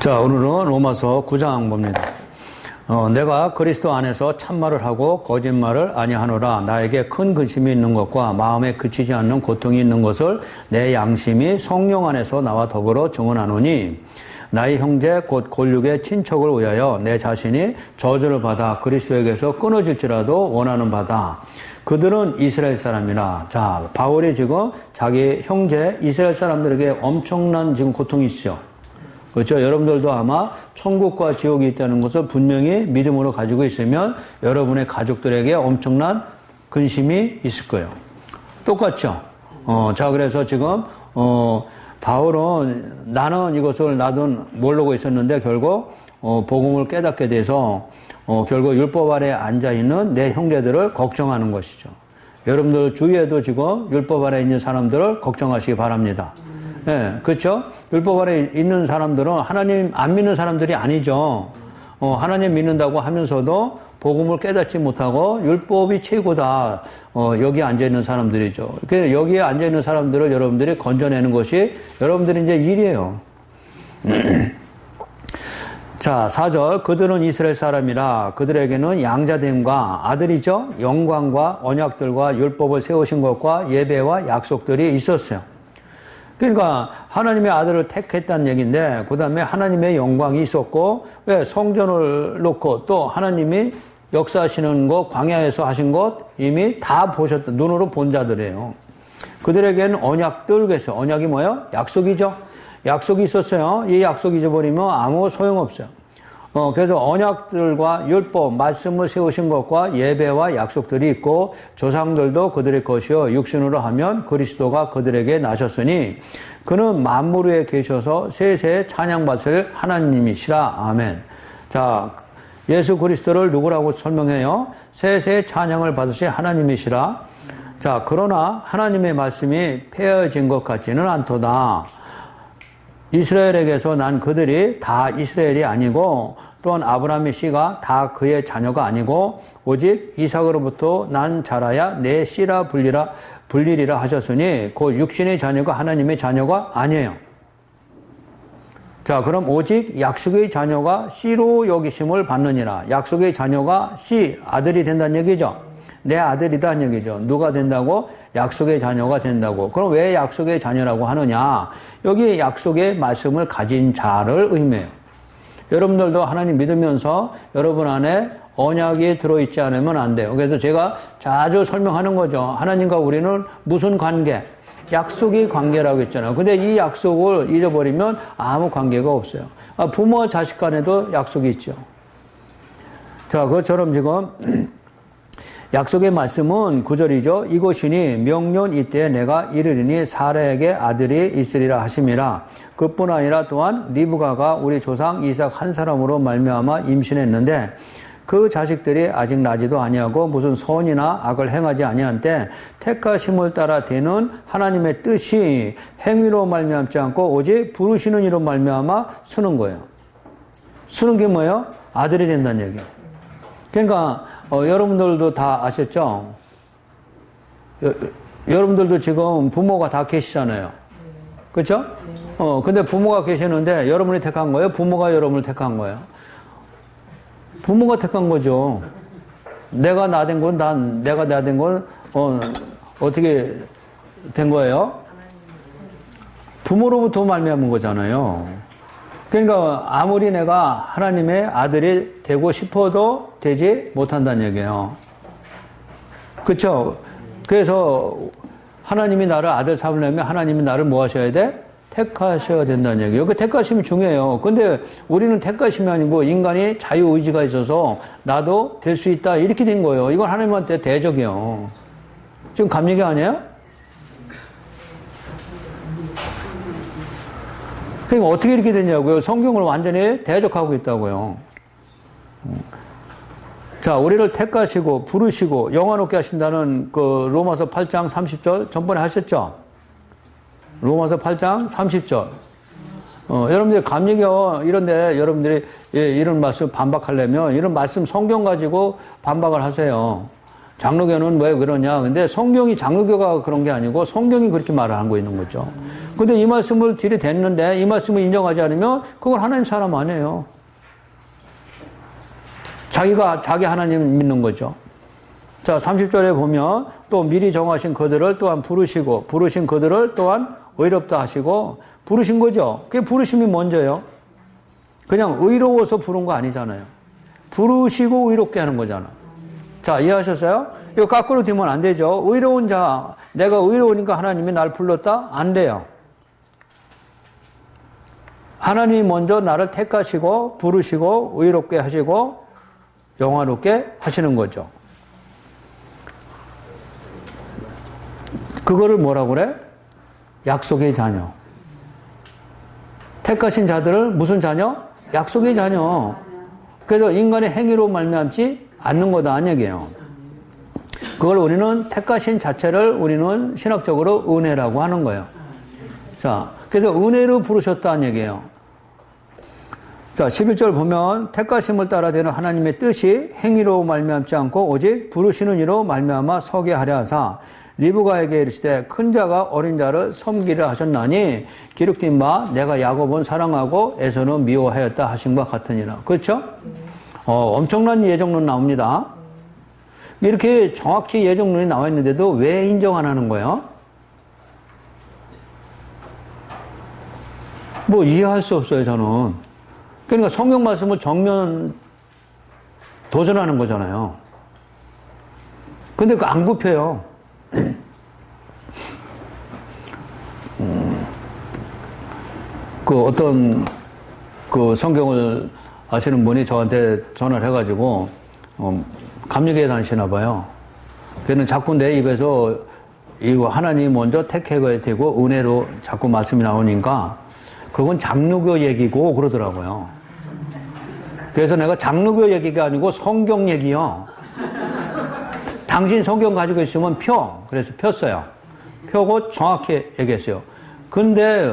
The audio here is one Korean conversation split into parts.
자, 오늘은 로마서 9장 봅니다. 내가 그리스도 안에서 참말을 하고 거짓말을 아니하노라. 나에게 큰 근심이 있는 것과 마음에 그치지 않는 고통이 있는 것을 내 양심이 성령 안에서 나와 더불어 증언하노니, 나의 형제 곧 골육의 친척을 위하여 내 자신이 저주를 받아 그리스도에게서 끊어질지라도 원하는 바다. 그들은 이스라엘 사람이라. 자, 바울이 지금 자기 형제 이스라엘 사람들에게 엄청난 지금 고통이 있죠. 그렇죠? 여러분들도 아마 천국과 지옥이 있다는 것을 분명히 믿음으로 가지고 있으면 여러분의 가족들에게 엄청난 근심이 있을 거예요. 똑같죠? 자, 그래서 지금, 바울은 나는 이것을 나도 모르고 있었는데 결국, 복음을 깨닫게 돼서, 결국 율법 아래 앉아있는 내 형제들을 걱정하는 것이죠. 여러분들 주위에도 지금 율법 아래 있는 사람들을 걱정하시기 바랍니다. 예, 그렇죠? 율법 아래 있는 사람들은 하나님 안 믿는 사람들이 아니죠. 하나님 믿는다고 하면서도 복음을 깨닫지 못하고 율법이 최고다. 여기에 앉아있는 사람들이죠. 그래서 여기에 앉아있는 사람들을 여러분들이 건져내는 것이 여러분들이 이제 일이에요. 자, 4절. 그들은 이스라엘 사람이라. 그들에게는 양자됨과 아들이죠. 영광과 언약들과 율법을 세우신 것과 예배와 약속들이 있었어요. 그러니까 하나님의 아들을 택했다는 얘기인데, 그 다음에 하나님의 영광이 있었고, 왜 성전을 놓고 또 하나님이 역사하시는 것, 광야에서 하신 것 이미 다 보셨다. 눈으로 본 자들이에요. 그들에게는 언약들, 그래서 언약이 뭐예요? 약속이죠. 약속이 있었어요. 이 약속 잊어버리면 아무 소용없어요. 그래서 언약들과 율법, 말씀을 세우신 것과 예배와 약속들이 있고, 조상들도 그들의 것이요 육신으로 하면 그리스도가 그들에게 나셨으니 그는 만물 위에 계셔서 세세에 찬양받을 하나님이시라. 아멘. 자, 예수 그리스도를 누구라고 설명해요? 세세에 찬양을 받으신 하나님이시라. 자, 그러나 하나님의 말씀이 폐허진 것 같지는 않도다. 이스라엘에게서 난 그들이 다 이스라엘이 아니고, 또한 아브라함의 씨가 다 그의 자녀가 아니고 오직 이삭으로부터 난 자라야 내 씨라 불리리라 하셨으니 그 육신의 자녀가 하나님의 자녀가 아니에요. 자, 그럼 오직 약속의 자녀가 씨로 여기심을 받느니라. 약속의 자녀가 씨, 아들이 된다는 얘기죠. 내 아들이다는 얘기죠. 누가 된다고? 약속의 자녀가 된다고. 그럼 왜 약속의 자녀라고 하느냐? 여기 약속의 말씀을 가진 자를 의미해요. 여러분들도 하나님 믿으면서 여러분 안에 언약이 들어있지 않으면 안 돼요. 그래서 제가 자주 설명하는 거죠. 하나님과 우리는 무슨 관계? 약속의 관계라고 했잖아요. 근데 이 약속을 잊어버리면 아무 관계가 없어요. 부모와 자식 간에도 약속이 있죠. 자, 그것처럼 지금 약속의 말씀은 9절이죠. 이것이니 명년 이때에 내가 이르리니 사라에게 아들이 있으리라 하심이라. 그뿐 아니라 또한 리브가가 우리 조상 이삭 한 사람으로 말미암아 임신했는데 그 자식들이 아직 나지도 아니하고 무슨 선이나 악을 행하지 아니한 때 택하심을 따라 되는 하나님의 뜻이 행위로 말미암지 않고 오직 부르시는 이로 말미암아 쓰는 거예요. 쓰는 게 뭐예요? 아들이 된다는 얘기예요. 그러니까 여러분들도 다 아셨죠? 여러분들도 지금 부모가 다 계시잖아요. 그렇죠? 근데 부모가 계시는데 여러분이 택한 거예요? 부모가 여러분을 택한 거예요? 부모가 택한 거죠. 내가 나된 건, 내가 나된 건, 어떻게 된 거예요? 부모로부터 말미암은 거잖아요. 그러니까 아무리 내가 하나님의 아들이 되고 싶어도 되지 못한다는 얘기예요. 그렇죠? 그래서 하나님이 나를 아들 삼으려면 하나님이 나를 뭐 하셔야 돼? 택하셔야 된다는 얘기예요. 그 택하심이 중요해요. 근데 우리는 택하심이 아니고 인간이 자유의지가 있어서 나도 될 수 있다 이렇게 된 거예요. 이건 하나님한테 대적이에요. 지금 감 얘기 아니에요? 그러니까 어떻게 이렇게 됐냐고요. 성경을 완전히 대적하고 있다고요. 자, 우리를 택하시고 부르시고 영화롭게 하신다는 그 로마서 8장 30절 전번에 하셨죠? 로마서 8장 30절. 여러분들이 감리교 이런데 여러분들이 이런 말씀 반박하려면 이런 말씀 성경 가지고 반박을 하세요. 장로교는 왜 그러냐? 근데 성경이 장로교가 그런 게 아니고 성경이 그렇게 말을 하고 있는 거죠. 근데 이 말씀을 들이댔는데 이 말씀을 인정하지 않으면 그건 하나님 사람 아니에요. 자기 하나님 믿는 거죠. 자, 30절에 보면 또 미리 정하신 그들을 또한 부르시고 부르신 그들을 또한 의롭다 하시고 부르신 거죠. 그게 부르심이 먼저예요. 그냥 의로워서 부른 거 아니잖아요. 부르시고 의롭게 하는 거잖아. 자, 이해하셨어요? 이거 거꾸로 되면 안 되죠. 의로운 자, 내가 의로우니까 하나님이 날 불렀다? 안 돼요. 하나님이 먼저 나를 택하시고 부르시고 의롭게 하시고 영화롭게 하시는 거죠. 그거를 뭐라고 그래? 약속의 자녀. 택하신 자들을 무슨 자녀? 약속의 자녀. 그래서 인간의 행위로 말미암지 않는 거다 이 얘기예요. 그걸 우리는 택하신 자체를 우리는 신학적으로 은혜라고 하는 거예요. 자, 그래서 은혜로 부르셨다는 얘기예요. 자, 11절 보면 택하심을 따라 되는 하나님의 뜻이 행위로 말미암지 않고 오직 부르시는 이로 말미암아 서게 하려 하사 리브가에게 이르시되 큰 자가 어린 자를 섬기려 하셨나니 기록된 바 내가 야곱은 사랑하고 에서는 미워하였다 하신 바 같으니라. 그렇죠? 엄청난 예정론 나옵니다. 이렇게 정확히 예정론이 나와 있는데도 왜 인정 안 하는 거예요? 뭐 이해할 수 없어요, 저는. 그러니까 성경 말씀을 정면 도전하는 거잖아요. 근데 그거 안 굽혀요. 그 어떤 그 성경을 아시는 분이 저한테 전화를 해가지고 감리교회 다니시나 봐요. 그는 자꾸 내 입에서 이거 하나님 먼저 택해야 되고 은혜로 자꾸 말씀이 나오니까 그건 장로교 얘기고 그러더라고요. 그래서 내가 장로교 얘기가 아니고 성경 얘기요. 당신 성경 가지고 있으면 펴. 그래서 폈어요. 펴고 정확히 얘기했어요. 근데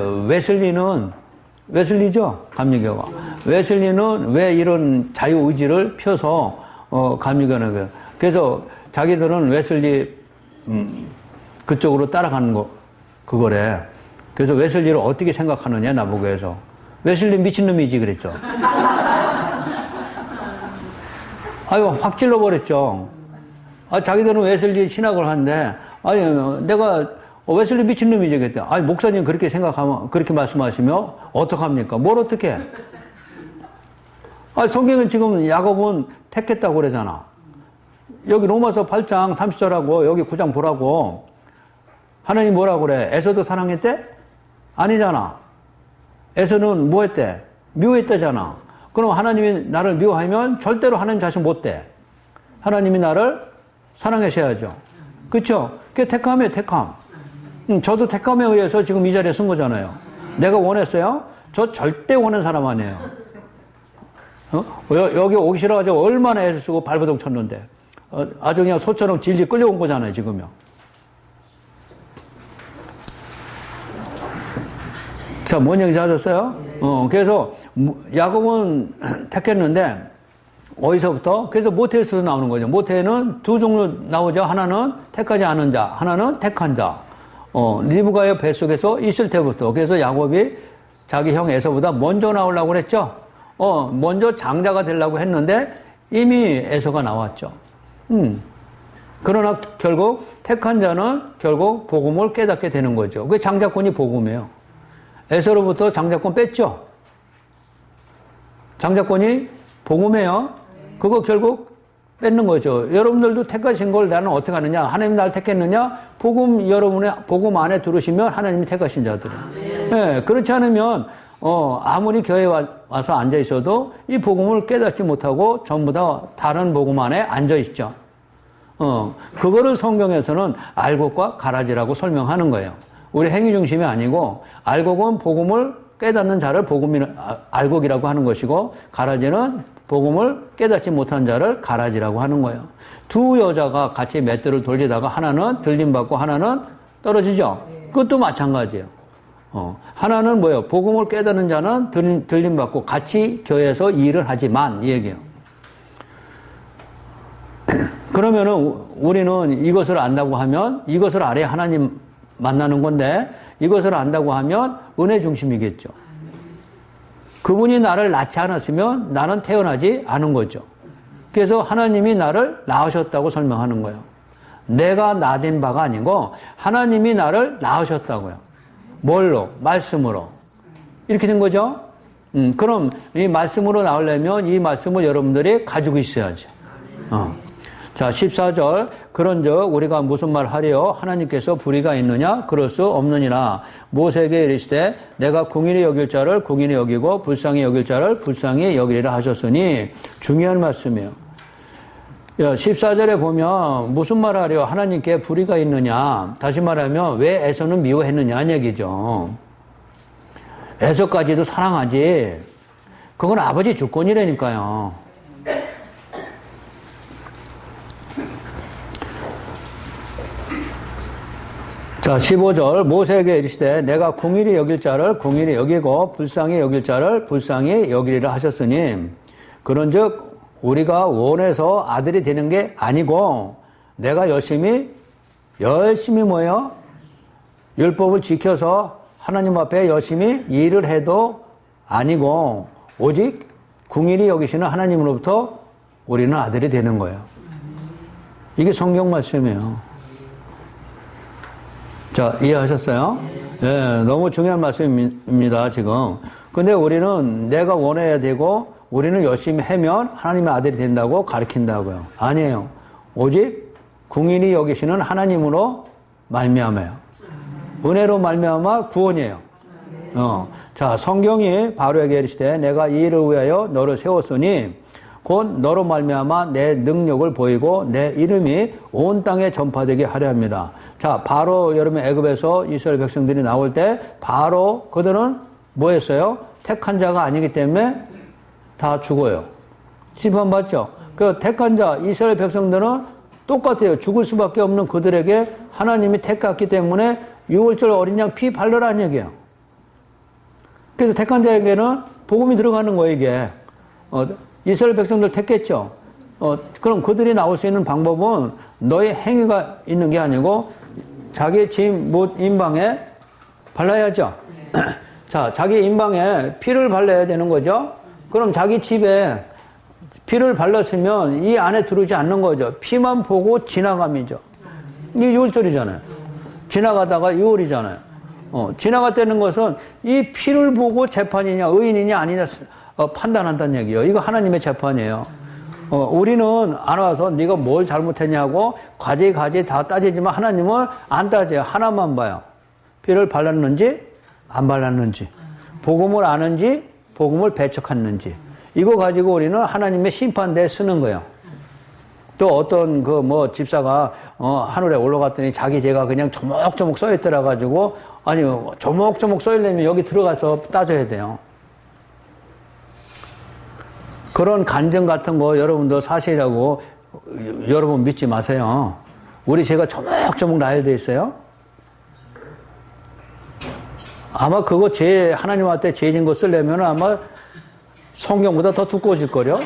웨슬리죠? 감리교가. 웨슬리는 왜 이런 자유의지를 펴서 감리교는 거예요. 그래서 자기들은 웨슬리 그쪽으로 따라가는 그거래. 그래서 웨슬리를 어떻게 생각하느냐 나보고 해서. 웨슬리 미친놈이지 그랬죠. 아유 확 찔러버렸죠. 자기들은 웨슬리 신학을 하는데 아니 내가 웨슬리 미친놈이지 그랬대. 아니 목사님 그렇게 생각하면 그렇게 말씀하시면 어떡합니까? 뭘 어떻게 해? 성경은 지금 야곱은 택했다고 그러잖아. 여기 로마서 8장 30절하고 여기 9장 보라고. 하나님 뭐라고 그래? 에서도 사랑했대? 아니잖아. 에서는 뭐 했대? 미워했대잖아. 그럼 하나님이 나를 미워하면 절대로 하나님 자신 못 돼. 하나님이 나를 사랑하셔야죠. 그쵸? 그게 택함이에요, 택함. 저도 택함에 의해서 지금 이 자리에 쓴 거잖아요. 내가 원했어요? 저 절대 원하는 사람 아니에요. 여기 오기 싫어가지고 얼마나 애를 쓰고 발버둥 쳤는데. 아주 그냥 소처럼 질질 끌려온 거잖아요, 지금요. 자, 뭔 얘기인지 아셨어요? 그래서 야곱은 택했는데 어디서부터? 그래서 모태에서 나오는 거죠. 모태에는 두 종류 나오죠. 하나는 택하지 않은 자, 하나는 택한 자. 리브가의 뱃속에서 있을 때부터. 그래서 야곱이 자기 형 에서보다 먼저 나오려고 그랬죠. 먼저 장자가 되려고 했는데 이미 에서가 나왔죠. 그러나 결국 택한 자는 결국 복음을 깨닫게 되는 거죠. 그 장자권이 복음이에요. 에서로부터 장자권 뺐죠. 장자권이 복음이에요. 그거 결국 뺏는 거죠. 여러분들도 택하신 걸 나는 어떻게 하느냐? 하나님 날 택했느냐? 복음 여러분의 복음 안에 들으시면 하나님이 택하신 자들이에요. 네, 그렇지 않으면 아무리 교회에 와서 앉아 있어도 이 복음을 깨닫지 못하고 전부 다 다른 복음 안에 앉아 있죠. 그거를 성경에서는 알곡과 가라지라고 설명하는 거예요. 우리 행위 중심이 아니고 알곡은 복음을 깨닫는 자를 알곡이라고 하는 것이고 가라지는 복음을 깨닫지 못한 자를 가라지라고 하는 거예요. 두 여자가 같이 맷들을 돌리다가 하나는 들림받고 하나는 떨어지죠. 그것도 마찬가지예요. 하나는 뭐예요? 복음을 깨닫는 자는 들림받고 같이 교회에서 일을 하지만 이 얘기예요. 그러면은 우리는 이것을 안다고 하면 이것을 알아야 하나님 만나는 건데 이것을 안다고 하면 은혜 중심이겠죠. 그분이 나를 낳지 않았으면 나는 태어나지 않은 거죠. 그래서 하나님이 나를 낳으셨다고 설명하는 거예요. 내가 낳은 바가 아니고 하나님이 나를 낳으셨다고요. 뭘로? 말씀으로. 이렇게 된 거죠. 그럼 이 말씀으로 나오려면 이 말씀을 여러분들이 가지고 있어야죠. 자, 14절. 그런즉 우리가 무슨 말 하리요? 하나님께서 불의가 있느냐? 그럴 수 없느니라. 모세에게 이르시되 내가 궁일이 여길 자를 궁일이 여기고 불쌍히 여길 자를 불쌍히 여기리라 하셨으니, 중요한 말씀이에요. 14절에 보면 무슨 말 하리요? 하나님께 불의가 있느냐? 다시 말하면 왜 에서는 미워했느냐 얘기죠. 에서까지도 사랑하지. 그건 아버지 주권이라니까요. 자, 15절. 모세에게 이르시되 내가 궁일이 여길 자를 궁일이 여기고 불쌍히 여길 자를 불쌍히 여기리라 하셨으니, 그런즉 우리가 원해서 아들이 되는 게 아니고 내가 열심히 뭐예요? 율법을 지켜서 하나님 앞에 열심히 일을 해도 아니고 오직 궁일이 여기시는 하나님으로부터 우리는 아들이 되는 거예요. 이게 성경 말씀이에요. 자, 이해하셨어요? 예, 너무 중요한 말씀입니다, 지금. 근데 우리는 내가 원해야 되고, 우리는 열심히 하면 하나님의 아들이 된다고 가르친다고요. 아니에요. 오직 궁인이 여기시는 하나님으로 말미암아요. 은혜로 말미암아 구원이에요. 자, 성경이 바로에게 이르시되 내가 이 일을 위하여 너를 세웠으니 곧 너로 말미암아 내 능력을 보이고 내 이름이 온 땅에 전파되게 하려 합니다. 자, 바로 여러분 애굽에서 이스라엘 백성들이 나올 때 바로 그들은 뭐 했어요? 택한 자가 아니기 때문에 다 죽어요. 심판받죠? 그 택한 자, 이스라엘 백성들은 똑같아요. 죽을 수밖에 없는 그들에게 하나님이 택했기 때문에 6월절 어린 양 피 바르라는 얘기예요. 그래서 택한 자에게는 복음이 들어가는 거예요, 이게. 이스라엘 백성들 택했죠. 그럼 그들이 나올 수 있는 방법은 너의 행위가 있는 게 아니고 자기 집 인방에 발라야죠. 자, 자기 인방에 피를 발라야 되는 거죠. 그럼 자기 집에 피를 발랐으면 이 안에 들어오지 않는 거죠. 피만 보고 지나감이죠. 이게 6월절이잖아요. 지나가다가 6월이잖아요. 지나갔다는 것은 이 피를 보고 재판이냐 의인이냐 아니냐 판단한다는 얘기예요. 이거 하나님의 재판이에요. 우리는 안 와서 네가 뭘 잘못했냐고 가지 다 따지지만 하나님은 안 따져요. 하나만 봐요. 피를 발랐는지 안 발랐는지, 복음을 아는지 복음을 배척했는지, 이거 가지고 우리는 하나님의 심판대에 쓰는 거예요. 또 어떤 집사가 하늘에 올라갔더니 자기 죄가 그냥 조목조목 써있더라 가지고, 아니 조목조목 써있려면 여기 들어가서 따져야 돼요. 그런 간증 같은 거 여러분도 사실이라고 여러분 믿지 마세요. 우리 죄가 조목조목 나열되어 있어요. 아마 그거 하나님한테 죄진 거 쓰려면 아마 성경보다 더 두꺼워질 거려.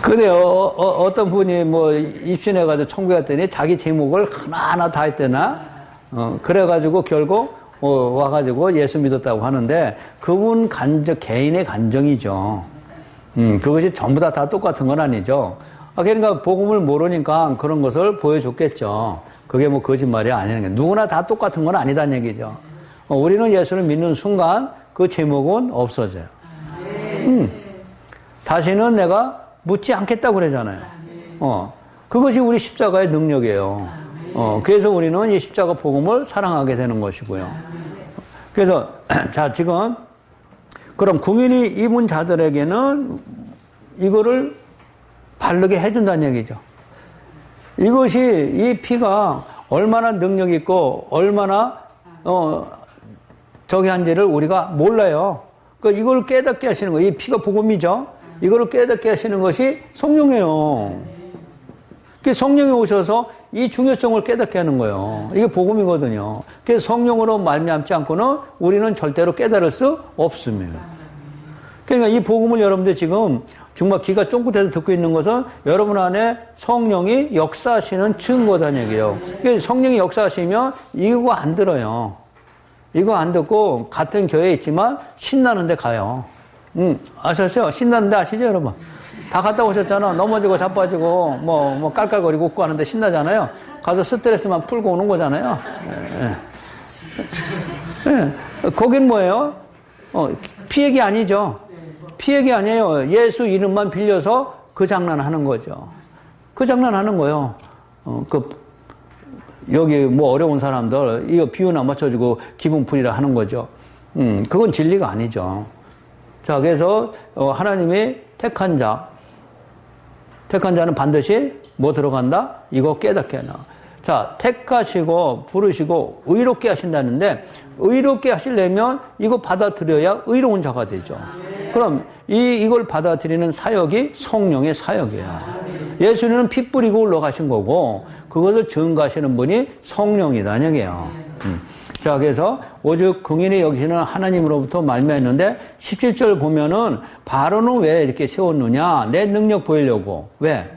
근데 어떤 분이 입신해가지고 천국에 갔더니 자기 제목을 하나하나 다 했대나? 그래가지고 결국 와가지고 예수 믿었다고 하는데, 그분 개인의 간정이죠. 그것이 전부 다 똑같은 건 아니죠. 그러니까 복음을 모르니까 그런 것을 보여줬겠죠. 그게 거짓말이 아니는 게, 누구나 다 똑같은 건 아니다는 얘기죠. 우리는 예수를 믿는 순간 그 제목은 없어져요. 다시는 내가 묻지 않겠다고 그러잖아요. 그것이 우리 십자가의 능력이에요. 그래서 우리는 이 십자가 복음을 사랑하게 되는 것이고요. 그래서 자, 지금 그럼 궁인이 입은 자들에게는 이거를 바르게 해준다는 얘기죠. 이것이, 이 피가 얼마나 능력 있고 얼마나 저기 한지를 우리가 몰라요. 그러니까 이걸 깨닫게 하시는 거예요. 이 피가 복음이죠. 이거를 깨닫게 하시는 것이 성령이에요. 성령이 오셔서 이 중요성을 깨닫게 하는 거예요. 이게 복음이거든요. 그래서 성령으로 말미암지 않고는 우리는 절대로 깨달을 수 없습니다. 그러니까 이 복음을 여러분들 지금 정말 귀가 쫑긋해서 듣고 있는 것은 여러분 안에 성령이 역사하시는 증거다는 얘기예요. 성령이 역사하시면 이거 안 들어요. 이거 안 듣고 같은 교회에 있지만 신나는 데 가요. 아셨어요? 신나는 데 아시죠, 여러분? 다 갔다 오셨잖아. 넘어지고 자빠지고 뭐 깔깔거리고 웃고 하는데 신나잖아요. 가서 스트레스만 풀고 오는 거잖아요. 거긴 뭐예요? 피얘기 아니죠. 피얘기 아니에요. 예수 이름만 빌려서 그 장난 하는 거죠. 그 장난 하는 거예요. 여기 뭐 어려운 사람들 이거 비유나 맞춰주고 기분 풀이라 하는 거죠. 그건 진리가 아니죠. 자, 그래서 하나님이 택한 자는 반드시 뭐 들어간다? 이거 깨닫게 하나. 자, 택하시고 부르시고 의롭게 하신다는데 의롭게 하시려면 이거 받아들여야 의로운 자가 되죠. 그럼 이걸 받아들이는 사역이 성령의 사역이에요. 예수님은 피 뿌리고 올라가신 거고 그것을 증거하시는 분이 성령이라는 얘기예요. 자, 그래서 오직 긍휼히 여기시는 하나님으로부터 말미암았는데 17절 보면은 바로는 왜 이렇게 세웠느냐? 내 능력 보이려고. 왜?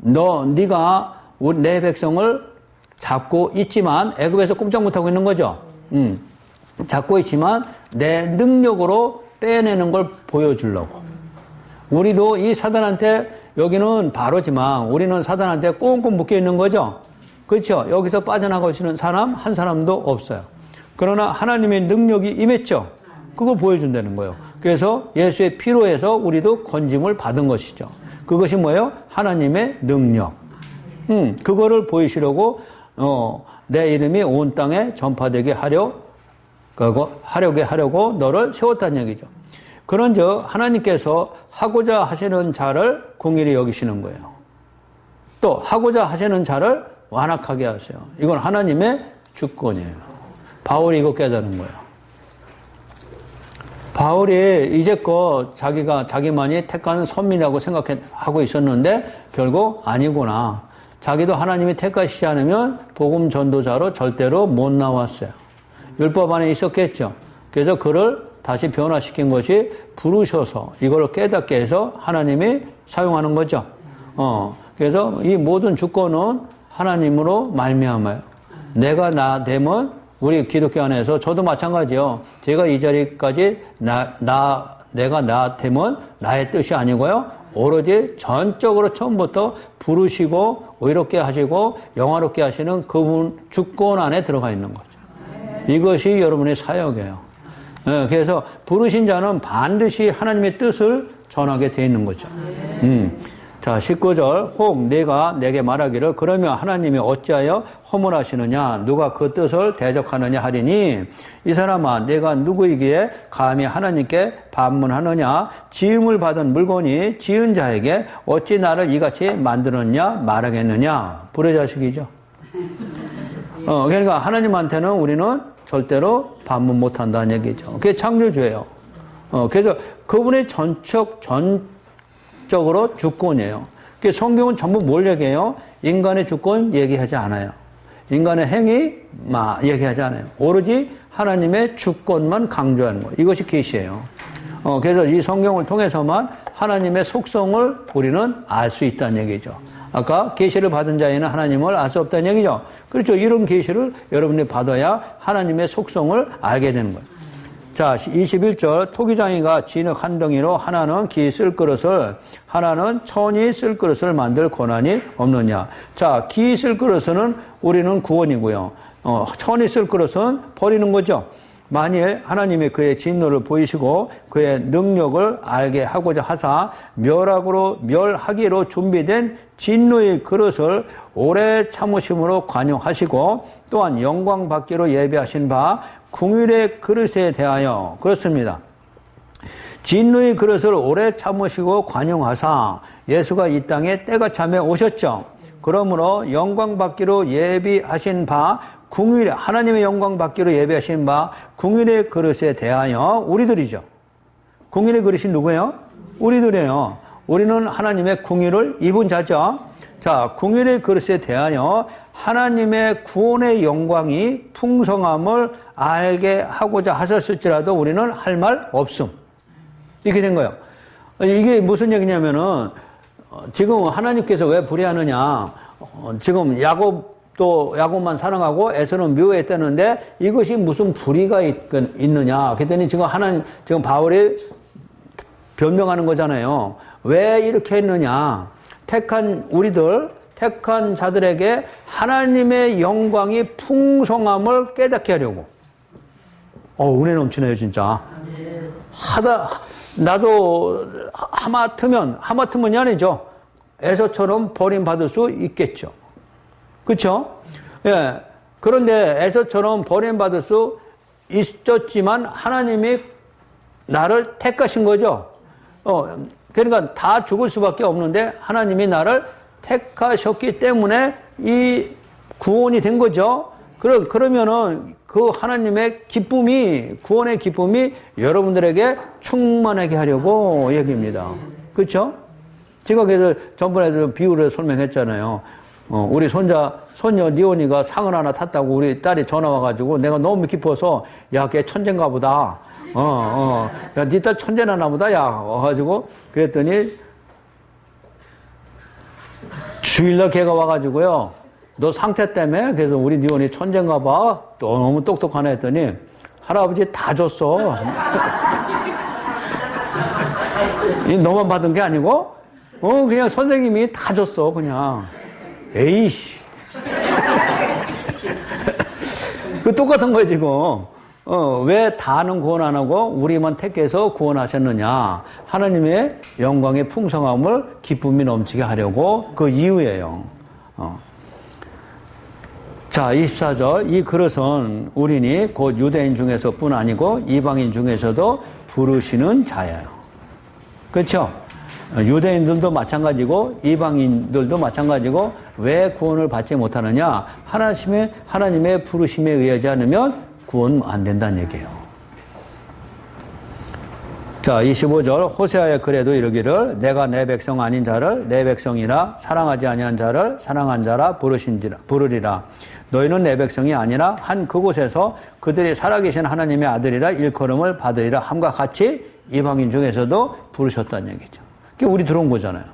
네가 내 백성을 잡고 있지만 애굽에서 꼼짝 못하고 있는 거죠. 잡고 있지만 내 능력으로 빼내는 걸 보여주려고. 우리도 이 사단한테 여기는 바로지만 우리는 사단한테 꽁꽁 묶여 있는 거죠. 그렇죠. 여기서 빠져나가시는 사람 한 사람도 없어요. 그러나 하나님의 능력이 임했죠. 그거 보여준다는 거예요. 그래서 예수의 피로 해서 우리도 건짐을 받은 것이죠. 그것이 뭐예요? 하나님의 능력. 그거를 보이시려고 내 이름이 온 땅에 전파되게 하려고 너를 세웠다는 얘기죠. 그런즉 하나님께서 하고자 하시는 자를 긍휼히 여기시는 거예요. 또 하고자 하시는 자를 완악하게 하세요. 이건 하나님의 주권이에요. 바울이 이거 깨달은 거예요. 바울이 이제껏 자기만이 택한 선민이라고 생각하고 있었는데 결국 아니구나. 자기도 하나님이 택하시지 않으면 복음 전도자로 절대로 못 나왔어요. 율법 안에 있었겠죠. 그래서 그를 다시 변화시킨 것이 부르셔서 이걸 깨닫게 해서 하나님이 사용하는 거죠. 그래서 이 모든 주권은 하나님으로 말미암아요. 내가 나 되면 우리 기독교 안에서 저도 마찬가지요. 제가 이 자리까지 내가 나 되면 나의 뜻이 아니고요. 오로지 전적으로 처음부터 부르시고 의롭게 하시고 영화롭게 하시는 그분 주권 안에 들어가 있는 거죠. 이것이 여러분의 사역이에요. 그래서 부르신 자는 반드시 하나님의 뜻을 전하게 돼 있는 거죠. 자, 19절 혹 내가 내게 말하기를 그러면 하나님이 어찌하여 허물하시느냐 누가 그 뜻을 대적하느냐 하리니 이 사람아 내가 누구이기에 감히 하나님께 반문하느냐 지음을 받은 물건이 지은 자에게 어찌 나를 이같이 만들었냐 말하겠느냐 불의자식이죠. 그러니까 하나님한테는 우리는 절대로 반문 못한다는 얘기죠. 그게 창조주예요. 그래서 그분의 전적으로 주권이에요. 성경은 전부 뭘 얘기해요? 인간의 주권 얘기하지 않아요. 인간의 행위 얘기하지 않아요. 오로지 하나님의 주권만 강조하는 거예요. 이것이 계시예요. 그래서 이 성경을 통해서만 하나님의 속성을 우리는 알 수 있다는 얘기죠. 아까 계시를 받은 자에는 하나님을 알 수 없다는 얘기죠. 그렇죠. 이런 계시를 여러분이 받아야 하나님의 속성을 알게 되는 거예요. 자, 21절 토기장이가 진흙 한 덩이로 하나는 기 쓸 그릇을 하나는 천이 쓸 그릇을 만들 권한이 없느냐. 자, 기 쓸 그릇은 우리는 구원이고요. 천이 쓸 그릇은 버리는 거죠. 만일 하나님이 그의 진노를 보이시고 그의 능력을 알게 하고자 하사 멸하기로 준비된 진노의 그릇을 오래 참으심으로 관용하시고 또한 영광 받기로 예비하신 바 긍휼의 그릇에 대하여 그렇습니다. 진노의 그릇을 오래 참으시고 관용하사 예수가 이 땅에 때가 참에 오셨죠. 그러므로 영광 받기로 예비하신 바 긍휼의 하나님의 영광 받기로 예비하신 바 긍휼의 그릇에 대하여 우리들이죠. 긍휼의 그릇이 누구예요? 우리들이에요. 우리는 하나님의 긍휼을 입은 자죠. 자, 긍휼의 그릇에 대하여 하나님의 구원의 영광이 풍성함을 알게 하고자 하셨을지라도 우리는 할 말 없음. 이렇게 된 거예요. 이게 무슨 얘기냐면은, 지금 하나님께서 왜 불의하느냐. 지금 야곱만 사랑하고 에서는 미워했다는데 이것이 무슨 불의가 있느냐. 그랬더니 지금 바울이 변명하는 거잖아요. 왜 이렇게 했느냐. 택한 자들에게 하나님의 영광이 풍성함을 깨닫게 하려고. 은혜 넘치네요, 진짜. 나도 하마터면이 아니죠. 에서처럼 버림받을 수 있겠죠. 그쵸? 예. 그런데 에서처럼 버림받을 수 있었지만 하나님이 나를 택하신 거죠. 그러니까 다 죽을 수밖에 없는데 하나님이 나를 택하셨기 때문에 이 구원이 된 거죠. 그러면은 그 하나님의 구원의 기쁨이 여러분들에게 충만하게 하려고 얘기입니다. 그렇죠? 제가 그래서 전번에 비유를 설명했잖아요. 우리 손녀 니온이가 상을 하나 탔다고 우리 딸이 전화 와가지고 내가 너무 기뻐서 야, 걔 천재인가 보다. 야, 니 딸 천재나 보다, 야. 와가지고 그랬더니 주일날 걔가 와가지고요. 너 상태 때문에 그래서 우리 니온이 천재인가 봐. 또 너무 똑똑하네 했더니 할아버지 다 줬어. 너만 받은 게 아니고 그냥 선생님이 다 줬어 그냥. 에이씨. 그 똑같은 거야 지금. 왜 다는 구원 안 하고 우리만 택해서 구원하셨느냐. 하나님의 영광의 풍성함을 기쁨이 넘치게 하려고 그 이유예요. 자, 24절. 이 그릇은 우리니 곧 유대인 중에서뿐 아니고 이방인 중에서도 부르시는 자예요. 그렇죠? 유대인들도 마찬가지고 이방인들도 마찬가지고 왜 구원을 받지 못하느냐? 하나님의 부르심에 의하지 않으면 구원 안 된다는 얘기예요. 자, 25절. 호세아의 글에도 이르기를 내가 내 백성 아닌 자를 내 백성이라 사랑하지 아니한 자를 사랑한 자라 부르리라. 너희는 내 백성이 아니라 한 그곳에서 그들이 살아계신 하나님의 아들이라 일컬음을 받으리라 함과 같이 이방인 중에서도 부르셨다는 얘기죠. 그게 우리 들어온 거잖아요.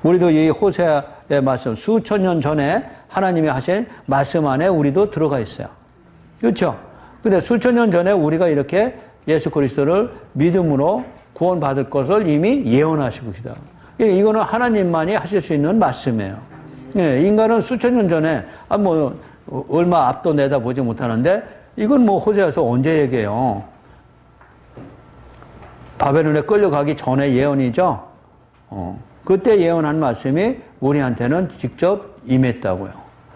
우리도 이 호세아의 말씀 수천 년 전에 하나님이 하신 말씀 안에 우리도 들어가 있어요. 그렇죠? 근데 수천 년 전에 우리가 이렇게 예수 그리스도를 믿음으로 구원받을 것을 이미 예언하시고 계시다. 이거는 하나님만이 하실 수 있는 말씀이에요. 예, 인간은 수천 년 전에 얼마 앞도 내다보지 못하는데 이건 호세아서 언제 얘기해요? 바벨론에 끌려가기 전에 예언이죠. 그때 예언한 말씀이 우리한테는 직접 임했다고요.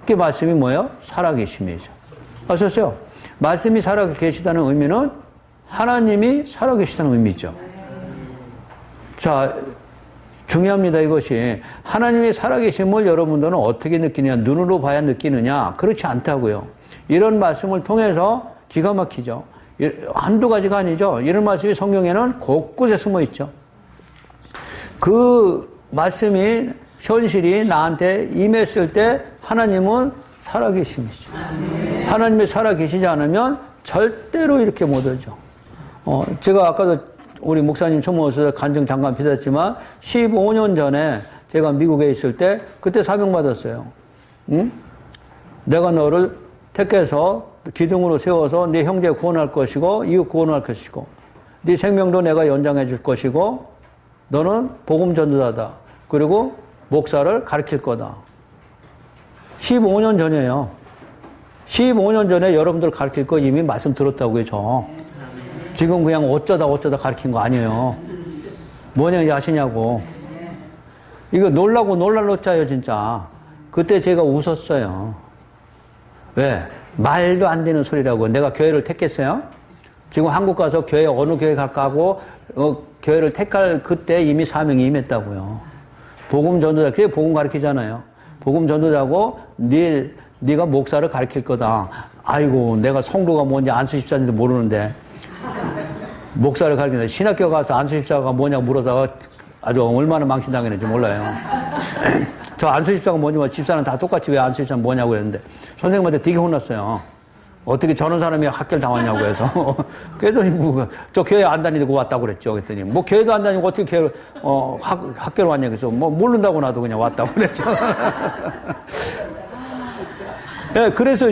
그 말씀이 뭐예요? 살아계심이죠. 아셨어요? 말씀이 살아계시다는 의미는 하나님이 살아계시다는 의미죠. 자, 중요합니다, 이것이. 하나님이 살아계심을 여러분들은 어떻게 느끼느냐, 눈으로 봐야 느끼느냐, 그렇지 않다고요. 이런 말씀을 통해서 기가 막히죠. 한두 가지가 아니죠. 이런 말씀이 성경에는 곳곳에 숨어 있죠. 그 말씀이, 현실이 나한테 임했을 때 하나님은 살아계심이죠. 하나님이 살아계시지 않으면 절대로 이렇게 못 오죠. 제가 아까도 우리 목사님 초모에서 간증 잠깐 비웠지만 15년 전에 제가 미국에 있을 때 그때 사명 받았어요. 응? 내가 너를 택해서 기둥으로 세워서 네 형제 구원할 것이고 이웃 구원할 것이고 네 생명도 내가 연장해 줄 것이고 너는 복음 전도자다. 그리고 목사를 가르칠 거다. 15년 전이에요. 15년 전에 여러분들 가르칠 거 이미 말씀 들었다고요, 저. 지금 그냥 어쩌다 가르친 거 아니에요. 뭐냐 아시냐고. 이거 놀라고 짜요, 진짜. 그때 제가 웃었어요. 왜? 말도 안 되는 소리라고. 내가 교회를 택했어요? 지금 한국 가서 어느 교회 갈까 하고, 교회를 택할 그때 이미 사명이 임했다고요. 복음 전도자, 그게 복음 가르치잖아요. 복음 전도자고, 네가 목사를 가르칠 거다. 아이고, 내가 성도가 뭔지 안수십자인지도 모르는데. 목사를 가르치는데 신학교 가서 안수십자가 뭐냐고 물어다가 아주 얼마나 망신당했는지 몰라요. 저 안수십자가 뭐지? 집사는 다 똑같이 왜 안수십자가 뭐냐고 했는데 선생님한테 되게 혼났어요. 어떻게 저런 사람이 학교를 다 왔냐고 해서. 그랬더니 뭐, 저 교회 안 다니고 왔다고 그랬죠. 그랬더니 뭐 교회도 안 다니고 어떻게 교회, 학교를 왔냐고 해서 뭐 모른다고 나도 그냥 왔다고 그랬죠. 예, 그래서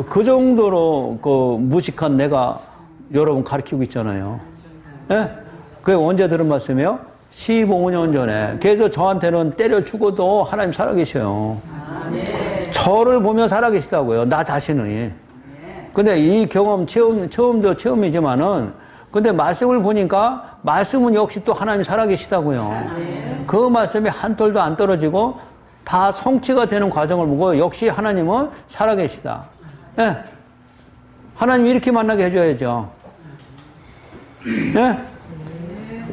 그 정도로 그 무식한 내가 여러분 가르치고 있잖아요. 예? 그게 언제 들은 말씀이에요? 15년 전에. 그래서 저한테는 때려 죽어도 하나님 살아계셔요. 저를 보며 살아계시다고요. 나 자신이. 근데 이 경험, 처음도 처음이지만은, 근데 말씀을 보니까, 말씀은 역시 또 하나님 살아계시다고요. 그 말씀이 한 톨도 안 떨어지고, 다 성취가 되는 과정을 보고, 역시 하나님은 살아계시다. 예. 하나님 이렇게 만나게 해줘야죠. 예?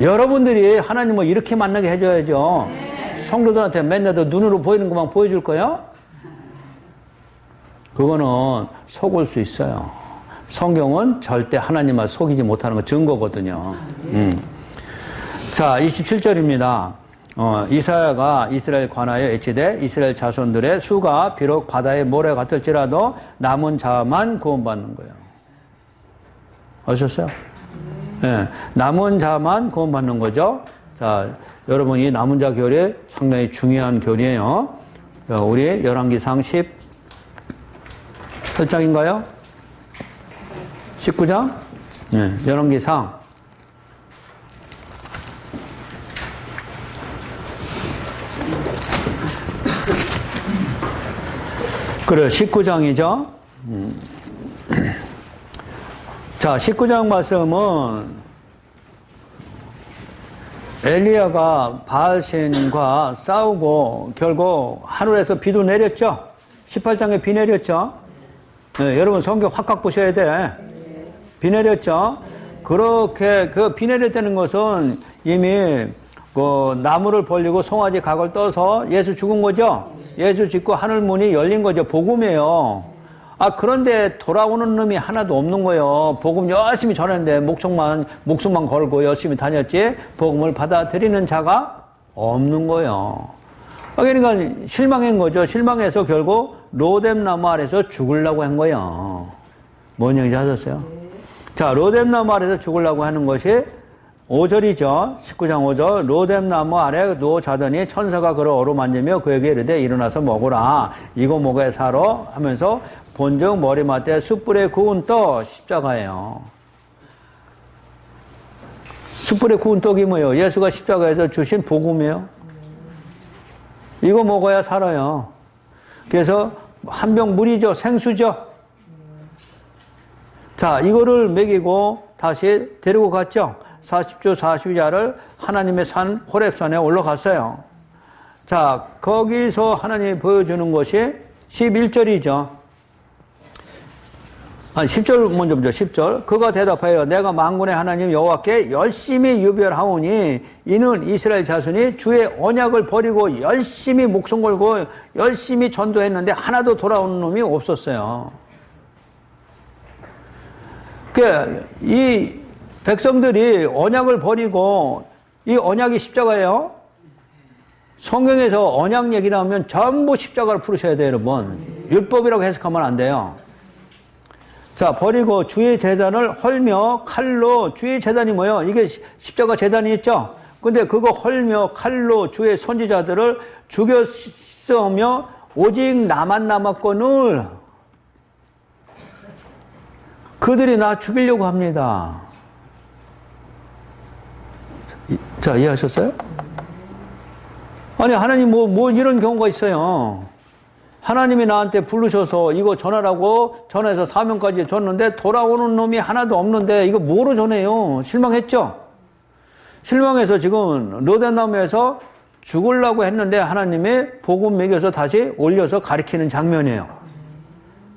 여러분들이 하나님을 이렇게 만나게 해줘야죠. 성도들한테 맨날 눈으로 보이는 것만 보여줄 거예요? 그거는 속을 수 있어요. 성경은 절대 하나님을 속이지 못하는 거 증거거든요. 자, 27절입니다. 이사야가 이스라엘 관하여 애치되 이스라엘 자손들의 수가 비록 바다의 모래 같을지라도 남은 자만 구원받는 거예요. 아셨어요? 네, 남은 자만 구원받는 거죠. 자, 여러분 이 남은 자 교리 상당히 중요한 교리예요. 자, 우리 열왕기상 18장인가요? 19장? 네, 열왕기상. 그래, 19장이죠. 자, 19장 말씀은 엘리야가 바알신과 싸우고 결국 하늘에서 비도 내렸죠. 18장에 비 내렸죠. 네, 여러분 성경 확각 보셔야 돼. 비 내렸죠. 그렇게 그 비 내렸다는 것은 이미 그 나무를 벌리고 송아지 각을 떠서 예수 죽은 거죠. 예수 짓고 하늘 문이 열린 거죠. 복음이에요. 그런데 돌아오는 놈이 하나도 없는 거예요. 복음 열심히 전했는데 목숨만 걸고 열심히 다녔지 복음을 받아들이는 자가 없는 거예요. 그러니까 실망한 거죠. 실망해서 결국 로뎀나무 아래서 죽으려고 한 거예요. 뭔 얘기인지 아셨어요? 자, 로뎀나무 아래서 죽으려고 하는 것이 5절이죠. 19장 5절. 로뎀나무 아래 누워 자더니 천사가 그를 어루만지며 그에게 이르되 일어나서 먹으라. 이거 먹어야 살아 하면서 본즉 머리맡에 숯불에 구운 떡 십자가예요. 숯불에 구운 떡이 뭐예요? 예수가 십자가에서 주신 복음이에요. 이거 먹어야 살아요. 그래서 한 병 물이죠. 생수죠. 자, 이거를 먹이고 다시 데리고 갔죠. 40주 42자를 하나님의 산 호렙산에 올라갔어요. 자, 거기서 하나님이 보여주는 것이 11절이죠. 10절 먼저 보죠. 10절. 그가 대답하여 내가 만군의 하나님 여호와께 열심히 유별하오니 이는 이스라엘 자손이 주의 언약을 버리고 열심히 목숨 걸고 열심히 전도했는데 하나도 돌아오는 놈이 없었어요. 이 백성들이 언약을 버리고 이 언약이 십자가예요. 성경에서 언약 얘기를 하면 전부 십자가를 풀으셔야 돼요, 여러분. 율법이라고 해석하면 안 돼요. 자, 버리고 주의 제단을 헐며 칼로, 주의 제단이 뭐예요? 이게 십자가 제단이 있죠? 근데 그거 헐며 칼로 주의 선지자들을 죽였으며 오직 나만 남았거늘 그들이 나 죽이려고 합니다. 자, 이해하셨어요? 아니, 하나님 뭐 이런 경우가 있어요. 하나님이 나한테 부르셔서 이거 전하라고 전해서 사명까지 줬는데 돌아오는 놈이 하나도 없는데 이거 뭐로 전해요? 실망했죠? 실망해서 지금 로뎀나무에서 죽으려고 했는데 하나님이 복음 먹여서 다시 올려서 가리키는 장면이에요.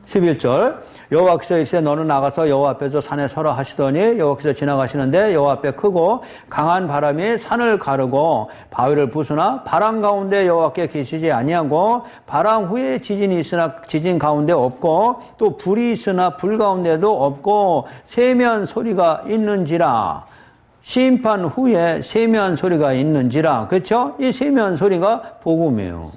11절. 여호와께서 이르시되 너는 나가서 여호와 앞에서 산에 서라 하시더니 여호와께서 지나가시는데 여호와 앞에 크고 강한 바람이 산을 가르고 바위를 부수나 바람 가운데 여호와께 계시지 아니하고 바람 후에 지진이 있으나 지진 가운데 없고 또 불이 있으나 불 가운데도 없고 세미한 소리가 있는지라. 심판 후에 세미한 소리가 있는지라. 그렇죠? 이 세미한 소리가 복음이에요.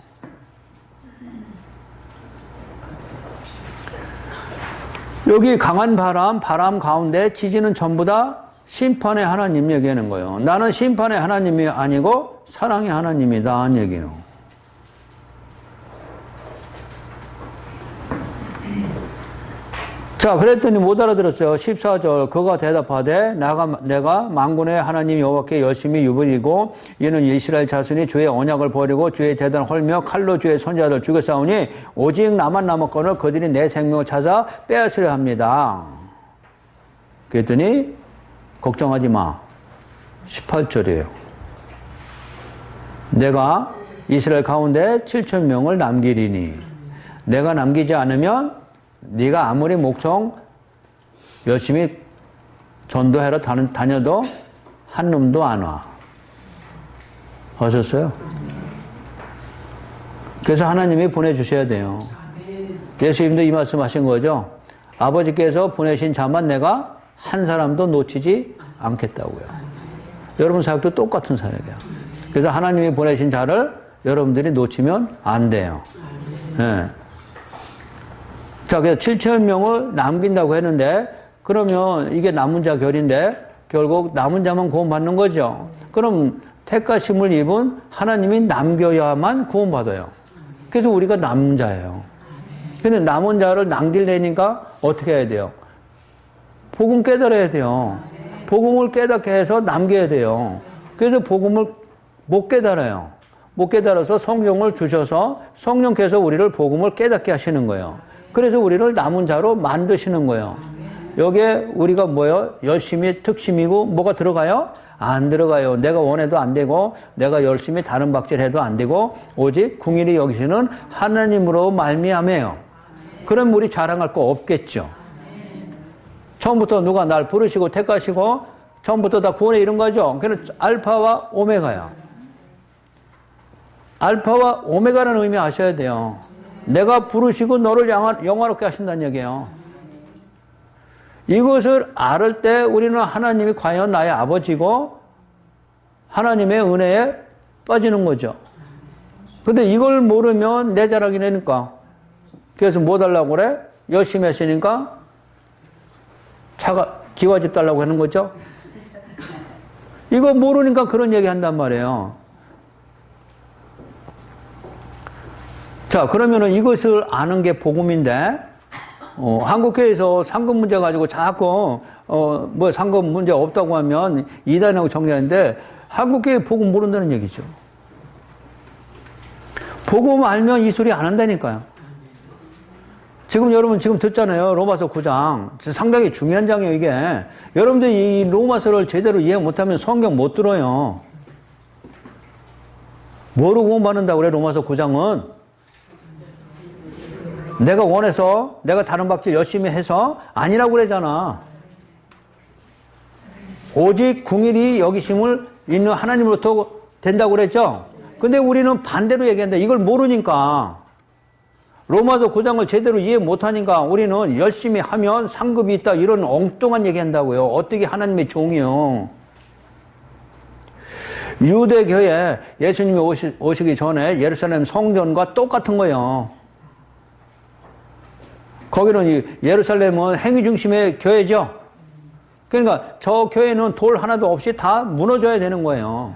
여기 강한 바람 가운데 지지는 전부 다 심판의 하나님 얘기하는 거예요. 나는 심판의 하나님이 아니고 사랑의 하나님이다 하는 얘기예요. 자, 그랬더니 못 알아들었어요. 14절. 그가 대답하되 내가 만군의 하나님 여호와께 열심히 유부리고 이는 이스라엘 자손이 주의 언약을 버리고 주의 대단을 헐며 칼로 주의 선자를 죽였사오니 오직 나만 남았거늘 그들이 내 생명을 찾아 빼앗으려 합니다. 그랬더니 걱정하지 마. 18절이에요. 내가 이스라엘 가운데 7,000명을 남기리니 내가 남기지 않으면 네가 아무리 목청 열심히 전도하러 다녀도 한 놈도 안 와. 하셨어요? 그래서 하나님이 보내주셔야 돼요. 예수님도 이 말씀 하신 거죠. 아버지께서 보내신 자만 내가 한 사람도 놓치지 않겠다고요. 여러분 사역도 똑같은 사역이에요. 그래서 하나님이 보내신 자를 여러분들이 놓치면 안 돼요. 네. 자, 그래서 7,000명을 남긴다고 했는데, 그러면 이게 남은 자 결인데, 결국 남은 자만 구원받는 거죠. 그럼 택하심을 입은 하나님이 남겨야만 구원받아요. 그래서 우리가 남은 자예요. 근데 남은 자를 남기려니까 어떻게 해야 돼요? 복음 깨달아야 돼요. 복음을 깨닫게 해서 남겨야 돼요. 그래서 복음을 못 깨달아요. 못 깨달아서 성령을 주셔서 성령께서 우리를 복음을 깨닫게 하시는 거예요. 그래서 우리를 남은 자로 만드시는 거예요. 여기에 우리가 뭐예요? 열심히 특심이고 뭐가 들어가요? 안 들어가요. 내가 원해도 안 되고 내가 열심히 다른 박질해도 안 되고 오직 궁일이 여기시는 하나님으로 말미암아요. 그럼 우리 자랑할 거 없겠죠. 처음부터 누가 날 부르시고 택하시고 처음부터 다 구원에 이른 거죠. 그래서 알파와 오메가야. 알파와 오메가라는 의미 아셔야 돼요. 내가 부르시고 너를 영화롭게 하신다는 얘기예요. 이것을 알을 때 우리는 하나님이 과연 나의 아버지고 하나님의 은혜에 빠지는 거죠. 근데 이걸 모르면 내 자랑이라니까. 그래서 뭐 달라고 그래? 열심히 했으니까 기와집 달라고 하는 거죠. 이거 모르니까 그런 얘기 한단 말이에요. 자, 그러면은 이것을 아는 게 복음인데, 한국교회에서 상급 문제 가지고 자꾸, 뭐 상급 문제 없다고 하면 이단하고 정리하는데, 한국교회 복음 모른다는 얘기죠. 복음 알면 이 소리 안 한다니까요. 지금 여러분 지금 듣잖아요. 로마서 9장. 상당히 중요한 장이에요, 이게. 여러분들 이 로마서를 제대로 이해 못하면 성경 못 들어요. 뭐로 구원받는다고 그래, 로마서 9장은? 내가 원해서, 내가 다른 박질 열심히 해서 아니라고 그러잖아. 오직 궁일이 여기심을 있는 하나님으로부터 된다고 그랬죠? 근데 우리는 반대로 얘기한다. 이걸 모르니까. 로마서 9장을 제대로 이해 못하니까 우리는 열심히 하면 상급이 있다. 이런 엉뚱한 얘기 한다고요. 어떻게 하나님의 종이요. 유대교회 예수님이 오시기 전에 예루살렘 성전과 똑같은 거예요. 거기는 예루살렘은 행위 중심의 교회죠. 그러니까 저 교회는 돌 하나도 없이 다 무너져야 되는 거예요.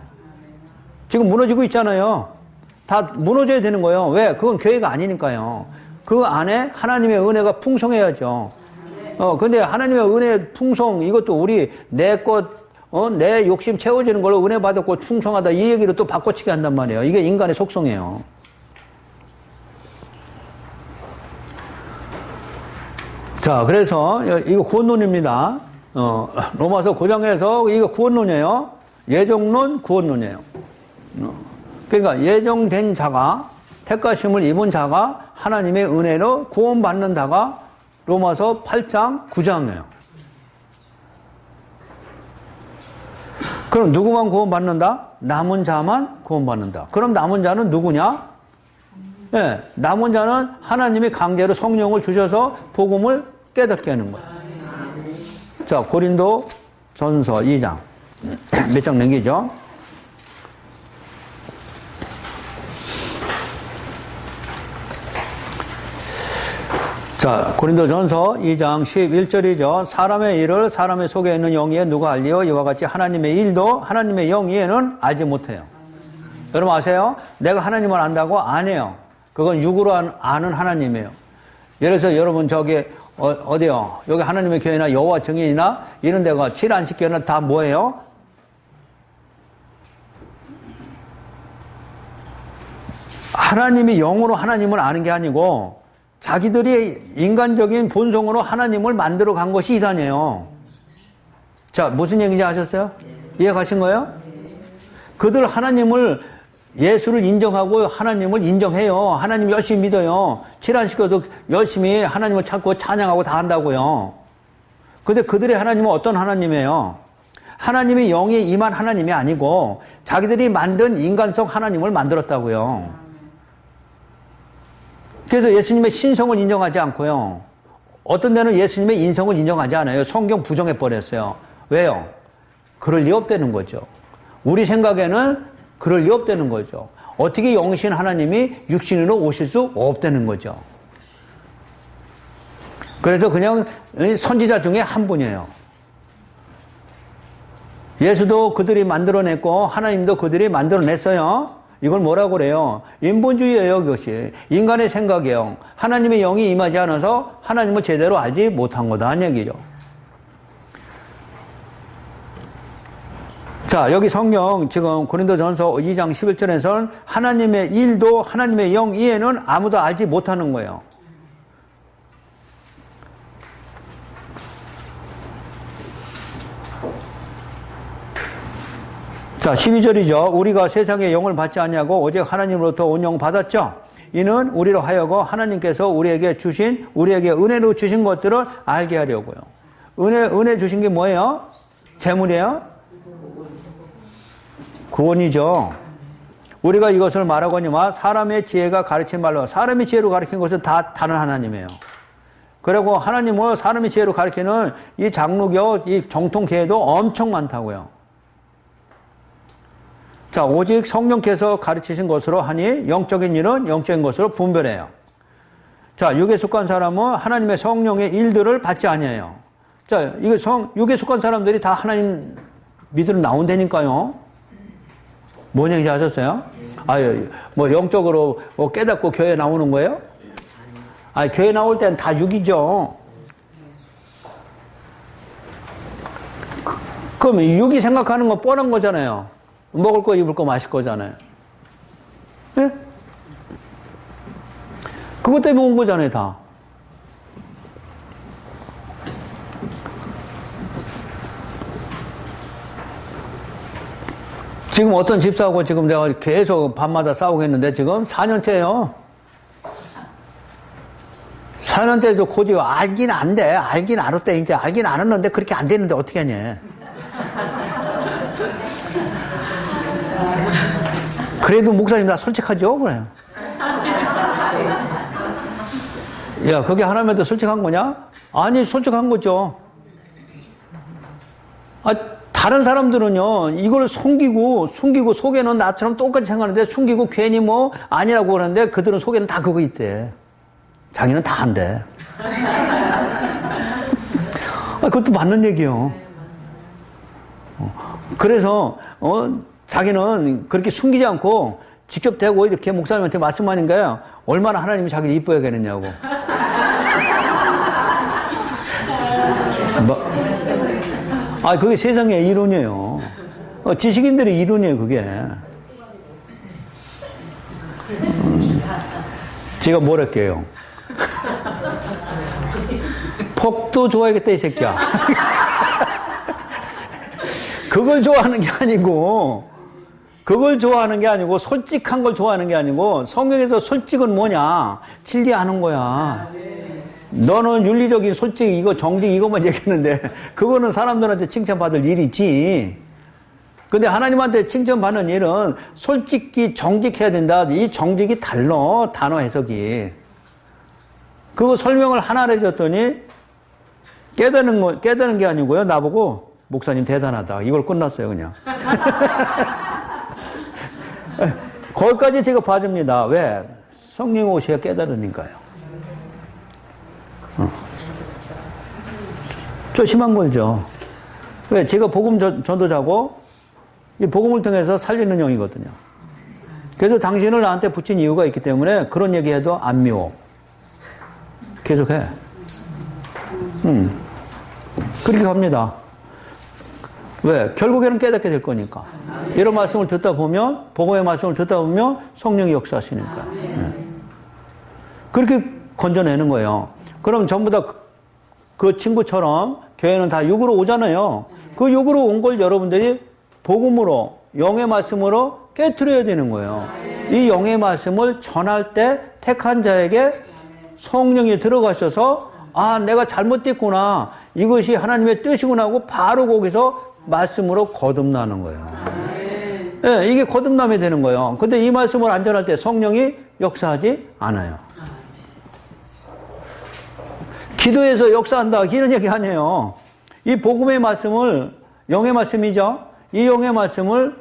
지금 무너지고 있잖아요. 다 무너져야 되는 거예요. 왜? 그건 교회가 아니니까요. 그 안에 하나님의 은혜가 풍성해야죠. 근데 하나님의 은혜 풍성, 이것도 우리 내 것, 내 욕심 채워지는 걸로 은혜 받았고 풍성하다 이 얘기로 또 바꿔치기 한단 말이에요. 이게 인간의 속성이에요. 자, 그래서 이거 구원론입니다. 로마서 9장에서 이거 구원론이에요. 예정론, 구원론이에요. 그러니까 예정된 자가, 택하심을 입은 자가 하나님의 은혜로 구원받는 자가 로마서 8장, 9장이에요. 그럼 누구만 구원받는다? 남은 자만 구원받는다. 그럼 남은 자는 누구냐? 네, 남은 자는 하나님이 강제로 성령을 주셔서 복음을 깨닫게 하는 거예요. 자, 고린도 전서 2장. 몇 장 넘기죠? 자, 고린도전서 2장 11절이죠. 사람의 일을 사람의 속에 있는 영이에 누가 알리요? 이와 같이 하나님의 일도 하나님의 영이에는 알지 못해요. 여러분 아세요? 내가 하나님을 안다고 안 해요. 그건 육으로 아는 하나님이에요. 예를 들어서 여러분 저기 어디요? 여기 하나님의 교회나 여호와 증인이나 이런 데가 칠안식교회나 다 뭐예요? 하나님이 영으로 하나님을 아는 게 아니고 자기들이 인간적인 본성으로 하나님을 만들어 간 것이 이단이에요. 자, 무슨 얘기인지 아셨어요? 이해 가신 거예요? 그들 하나님을 예수를 인정하고 하나님을 인정해요. 하나님 열심히 믿어요. 칠안식교도 열심히 하나님을 찾고 찬양하고 다 한다고요. 근데 그들의 하나님은 어떤 하나님이에요? 하나님의 영이 임한 하나님이 아니고 자기들이 만든 인간성 하나님을 만들었다고요. 그래서 예수님의 신성을 인정하지 않고요. 어떤 데는 예수님의 인성을 인정하지 않아요. 성경 부정해버렸어요. 왜요? 그럴 리 없다는 거죠. 우리 생각에는 그럴 리 없다는 거죠. 어떻게 영이신 하나님이 육신으로 오실 수 없다는 거죠. 그래서 그냥 선지자 중에 한 분이에요. 예수도 그들이 만들어냈고 하나님도 그들이 만들어냈어요. 이걸 뭐라고 그래요? 인본주의예요, 그것이. 인간의 생각이에요. 하나님의 영이 임하지 않아서 하나님을 제대로 알지 못한 거다, 하는 얘기죠. 자, 여기 성경 지금 고린도전서 2장 11절에서는 하나님의 일도 하나님의 영 이해는 아무도 알지 못하는 거예요. 자, 12절이죠. 우리가 세상의 영을 받지 않냐고 오직 하나님으로부터 온 영 받았죠. 이는 우리로 하여금 하나님께서 우리에게 은혜로 주신 것들을 알게 하려고요. 은혜 주신 게 뭐예요? 재물이에요? 구원이죠. 우리가 이것을 말하거니와 사람의 지혜가 가르친 말로, 사람의 지혜로 가르친 것은 다 다른 하나님이에요. 그리고 하나님을 사람의 지혜로 가르치는 이 장로교, 이 정통교회도 엄청 많다고요. 자, 오직 성령께서 가르치신 것으로 하니 영적인 일은 영적인 것으로 분별해요. 자, 육에 속한 사람은 하나님의 성령의 일들을 받지 아니해요. 자, 이거 육에 속한 사람들이 다 하나님 믿으러 나온다니까요. 뭔 얘기인지 아셨어요? 아유, 뭐 영적으로 깨닫고 교회 나오는 거예요? 아니, 교회 나올 땐 다 육이죠. 그럼 육이 생각하는 건 뻔한 거잖아요. 먹을 거, 입을 거, 마실 거잖아요. 예? 그것 때문에 온 거잖아요, 다. 지금 어떤 집사하고 지금 내가 계속 밤마다 싸우고 있는데 지금 4년째예요. 4년째도 고집 알긴 안 돼. 알긴 알았대. 이제 알긴 알았는데 그렇게 안 되는데 어떻게 하냐. 그래도 목사님 나 솔직하죠? 그래요. 야, 그게 하나님한테 솔직한 거냐? 아니, 솔직한 거죠. 다른 사람들은요, 이걸 숨기고 속에는 나처럼 똑같이 생각하는데 숨기고 괜히 뭐 아니라고 그러는데 그들은 속에는 다 그거 있대. 자기는 다 안 돼. 그것도 맞는 얘기예요. 그래서, 자기는 그렇게 숨기지 않고 직접 대고 이렇게 목사님한테 말씀하는 거예요. 얼마나 하나님이 자기를 이뻐야겠느냐고. 그게 세상의 이론이에요. 지식인들의 이론이에요, 그게. 제가 뭐랄게요. 폭도 좋아야겠다, 이 새끼야. 그걸 좋아하는 게 아니고, 솔직한 걸 좋아하는 게 아니고, 성경에서 솔직은 뭐냐? 진리하는 거야. 너는 윤리적인 솔직, 이거 정직, 이것만 얘기했는데, 그거는 사람들한테 칭찬받을 일이지. 근데 하나님한테 칭찬받는 일은 솔직히 정직해야 된다. 이 정직이 달라, 단어 해석이. 그거 설명을 하나 해줬더니, 깨닫는 게 아니고요. 나보고, 목사님 대단하다. 이걸 끝났어요, 그냥. 거기까지 제가 봐줍니다. 왜? 성령 오셔야 깨달으니까요. 좀 심한 거죠. 왜? 제가 복음 전도자고 이 복음을 통해서 살리는 영이거든요. 그래서 당신을 나한테 붙인 이유가 있기 때문에 그런 얘기해도 안 미워. 계속해. 그렇게 갑니다. 왜? 결국에는 깨닫게 될 거니까. 이런 말씀을 듣다 보면, 복음의 말씀을 듣다 보면 성령이 역사하시니까. 그렇게 건져내는 거예요. 그럼 전부 다 그 친구처럼 교회는 다 육으로 오잖아요. 그 육으로 온 걸 여러분들이 복음으로, 영의 말씀으로 깨트려야 되는 거예요. 이 영의 말씀을 전할 때 택한 자에게 성령이 들어가셔서 아, 내가 잘못됐구나. 이것이 하나님의 뜻이구나 하고 바로 거기서 말씀으로 거듭나는 거예요. 네, 이게 거듭남이 되는 거예요. 근데 이 말씀을 안 전할 때 성령이 역사하지 않아요. 기도해서 역사한다. 이런 얘기 아니에요. 이 복음의 말씀을, 영의 말씀이죠. 이 영의 말씀을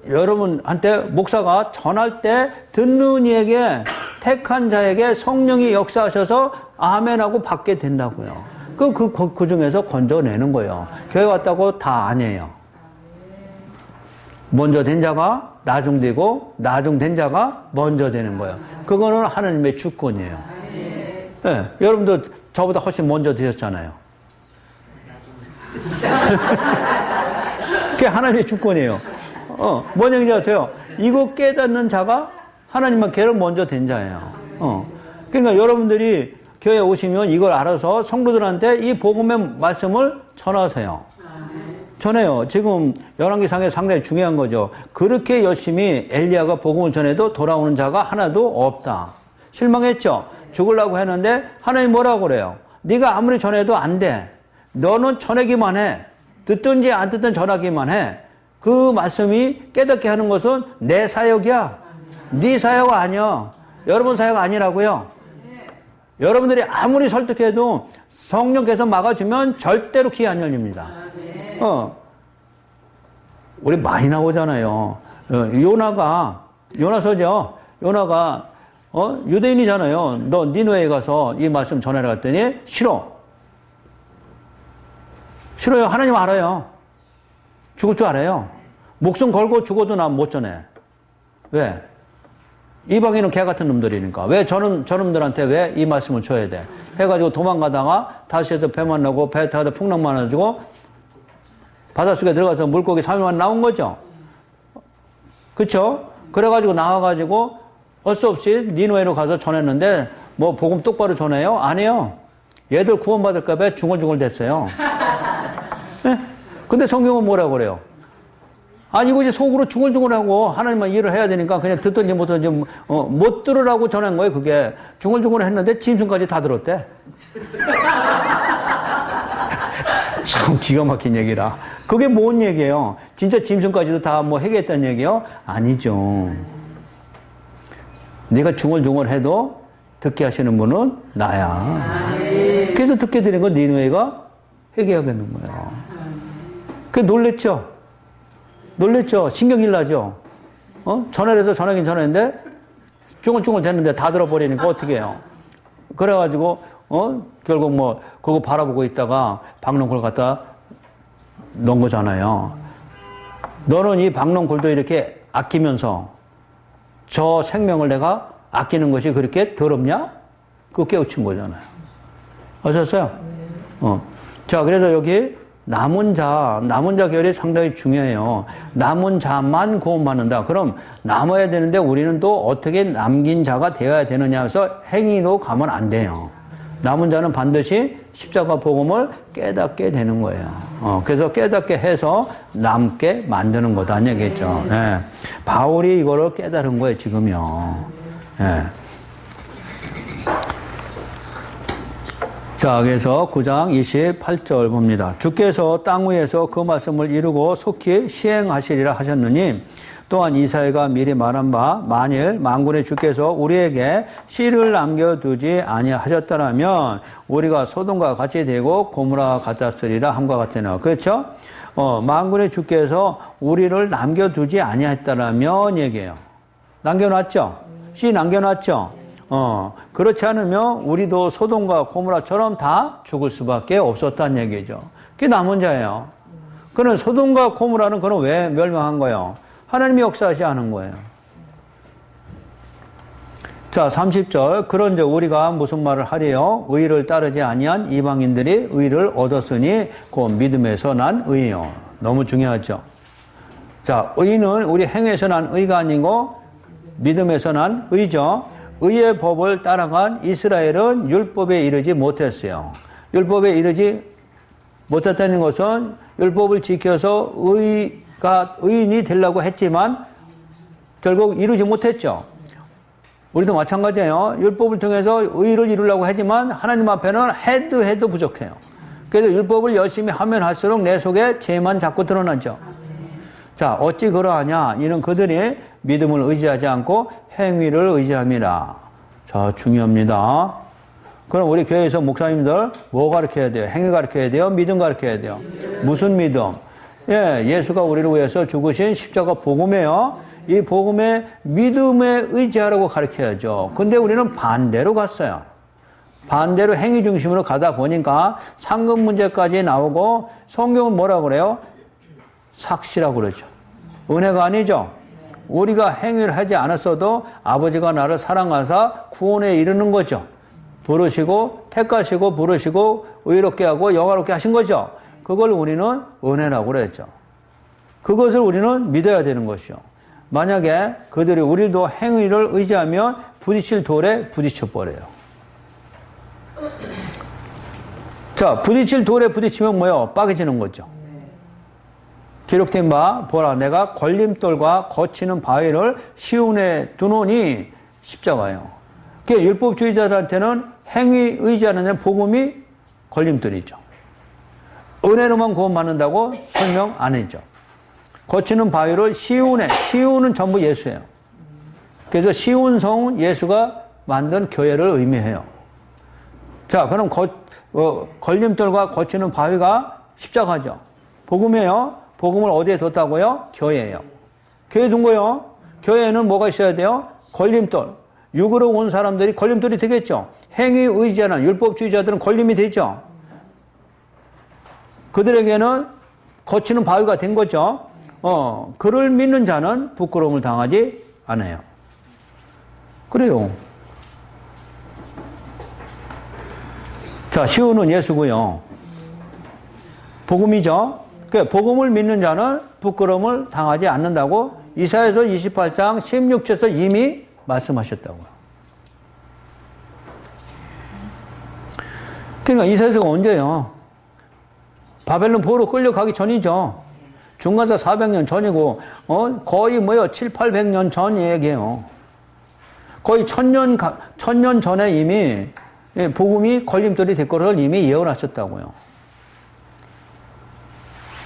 여러분한테 목사가 전할 때 듣는 이에게, 택한 자에게 성령이 역사하셔서 아멘하고 받게 된다고요. 그 중에서 건져내는 거예요. 교회 왔다고 다 아니에요. 먼저 된 자가 나중되고, 나중된 자가 먼저 되는 거예요. 그거는 하나님의 주권이에요. 네, 여러분도 저보다 훨씬 먼저 되셨잖아요. 그게 하나님의 주권이에요. 뭔 얘기인지 아세요? 이거 깨닫는 자가 하나님만 걔를 먼저 된 자예요. 그러니까 여러분들이 교회에 오시면 이걸 알아서 성도들한테 이 복음의 말씀을 전하세요. 전해요. 지금 열왕기상에 상당히 중요한 거죠. 그렇게 열심히 엘리야가 복음을 전해도 돌아오는 자가 하나도 없다. 실망했죠? 죽으려고 했는데 하나님 뭐라고 그래요? 네가 아무리 전해도 안 돼. 너는 전하기만 해. 듣든지 안 듣든 전하기만 해. 그 말씀이 깨닫게 하는 것은 내 사역이야. 네 사역 아니야. 여러분 사역 아니라고요. 여러분들이 아무리 설득해도 성령께서 막아주면 절대로 귀 안 열립니다. 우리 많이 나오잖아요. 요나서죠. 요나가 유대인이잖아요. 너 니느웨에 가서 이 말씀 전해라 했더니 싫어요. 하나님 알아요. 죽을 줄 알아요. 목숨 걸고 죽어도 난 못 전해. 왜? 이방인은 개 같은 놈들이니까. 왜 저놈들한테 왜 이 말씀을 줘야 돼? 해가지고 도망가다가 다시 해서 배 만나고 배 타다 풍랑 많아지고 바닷속에 들어가서 물고기 3일 만에 나온 거죠. 그쵸? 그래가지고 나와가지고 어쩔 수 없이 니느웨로 가서 전했는데 뭐 복음 똑바로 전해요? 아니에요. 얘들 구원받을까 봐 중얼중얼 됐어요. 네? 근데 성경은 뭐라고 그래요? 아니 이것이 속으로 중얼중얼하고 하나님만 일을 해야 되니까 그냥 듣든지 못든지 못 들으라고 전한 거예요. 그게 중얼중얼 했는데 짐승까지 다 들었대. 참 기가 막힌 얘기라. 그게 뭔 얘기예요? 진짜 짐승까지도 다 뭐 해겠다는 얘기요? 아니죠. 네가 중얼중얼해도 듣게 하시는 분은 나야. 그래서 듣게 되는 건 니느웨가 회개하겠는 거예요. 그게 놀랬죠? 신경질 나죠? 전화를 해서 전화긴 전화했는데 중얼중얼 됐는데 다 들어버리니까 어떻게 해요? 그래가지고 결국 뭐 그거 바라보고 있다가 박농골 갖다 넣은 거잖아요. 너는 이 박농골도 이렇게 아끼면서 저 생명을 내가 아끼는 것이 그렇게 더럽냐? 그거 깨우친 거잖아요. 아셨어요? 자, 그래서 여기 남은 자 결이 상당히 중요해요. 남은 자만 구원받는다. 그럼 남아야 되는데 우리는 또 어떻게 남긴 자가 되어야 되느냐 해서 행위로 가면 안 돼요. 남은 자는 반드시 십자가 복음을 깨닫게 되는 거예요. 그래서 깨닫게 해서 남게 만드는 거다 얘기했죠. 네. 바울이 이거를 깨달은 거예요, 지금요. 네. 자, 그래서 9장 28절 봅니다. 주께서 땅 위에서 그 말씀을 이루고 속히 시행하시리라 하셨느니 또한 이사야가 미리 말한 바 만일 만군의 주께서 우리에게 씨를 남겨두지 아니하셨더라면 우리가 소돔과 같이 되고 고모라 같았으리라 함과 같으나. 그렇죠? 만군의 주께서 우리를 남겨두지 아니했다라면 얘기해요. 남겨놨죠? 씨 남겨놨죠? 그렇지 않으면 우리도 소돔과 고모라처럼 다 죽을 수밖에 없었다는 얘기죠. 그게 남은 자예요. 그는 소돔과 고모라는 그는 왜 멸망한 거예요? 하나님이 역사하지 않은 거예요. 자, 30절. 그런즉 우리가 무슨 말을 하리요? 의를 따르지 아니한 이방인들이 의를 얻었으니 곧 믿음에서 난 의요. 너무 중요하죠. 자, 의는 우리 행위에서 난 의가 아니고 믿음에서 난 의죠. 의의 법을 따라간 이스라엘은 율법에 이르지 못했어요. 율법에 이르지 못했다는 것은 율법을 지켜서 의인이 되려고 했지만 결국 이루지 못했죠. 우리도 마찬가지예요. 율법을 통해서 의를 이루려고 하지만 하나님 앞에는 해도 부족해요. 그래서 율법을 열심히 하면 할수록 내 속에 죄만 자꾸 드러나죠. 자, 어찌 그러하냐? 이는 그들이 믿음을 의지하지 않고 행위를 의지함이라. 자, 중요합니다. 그럼 우리 교회에서 목사님들 뭐 가르쳐야 돼요? 행위 가르쳐야 돼요? 믿음 가르쳐야 돼요? 무슨 믿음? 예수가 우리를 위해서 죽으신 십자가 복음이에요. 이 복음에 믿음에 의지하라고 가르쳐야죠. 근데 우리는 반대로 갔어요. 반대로 행위 중심으로 가다 보니까 상급 문제까지 나오고 성경은 뭐라고 그래요? 삭시라고 그러죠. 은혜가 아니죠. 우리가 행위를 하지 않았어도 아버지가 나를 사랑하사 구원에 이르는 거죠. 부르시고 택하시고 부르시고 의롭게 하고 영화롭게 하신 거죠. 그걸 우리는 은혜라고 그랬죠. 그것을 우리는 믿어야 되는 것이요. 만약에 그들이 우리도 행위를 의지하면 부딪힐 돌에 부딪혀버려요. 자, 부딪힐 돌에 부딪히면 뭐요? 빠개지는 거죠. 기록된 바 보라 내가 걸림돌과 거치는 바위를 시온에 두노니 십자가예요. 그러니까 율법주의자들한테는 행위 의지하는 데는 복음이 걸림돌이죠. 은혜로만 구원받는다고 설명 안 했죠. 거치는 바위를 시온은 전부 예수예요. 그래서 시온성은 예수가 만든 교회를 의미해요. 자, 그럼 걸림돌과 거치는 바위가 십자가죠. 복음이에요. 복음을 어디에 뒀다고요? 교회예요. 교회에 둔 거예요. 교회에는 뭐가 있어야 돼요? 걸림돌. 육으로 온 사람들이 걸림돌이 되겠죠. 행위 의지하는 율법주의자들은 걸림이 되죠. 그들에게는 거치는 바위가 된 거죠. 그를 믿는 자는 부끄러움을 당하지 않아요. 그래요. 자, 시온은 예수고요. 복음이죠. 그러니까 복음을 믿는 자는 부끄러움을 당하지 않는다고 이사야서 28장 16절에서 이미 말씀하셨다고요. 그러니까 이사야서가 언제요? 바벨론 포로 끌려가기 전이죠. 중간사 400년 전이고, 거의 7, 800년 전 얘기예요. 거의 1000년 전에 이미 복음이 걸림돌이 될 것을 이미 예언하셨다고요.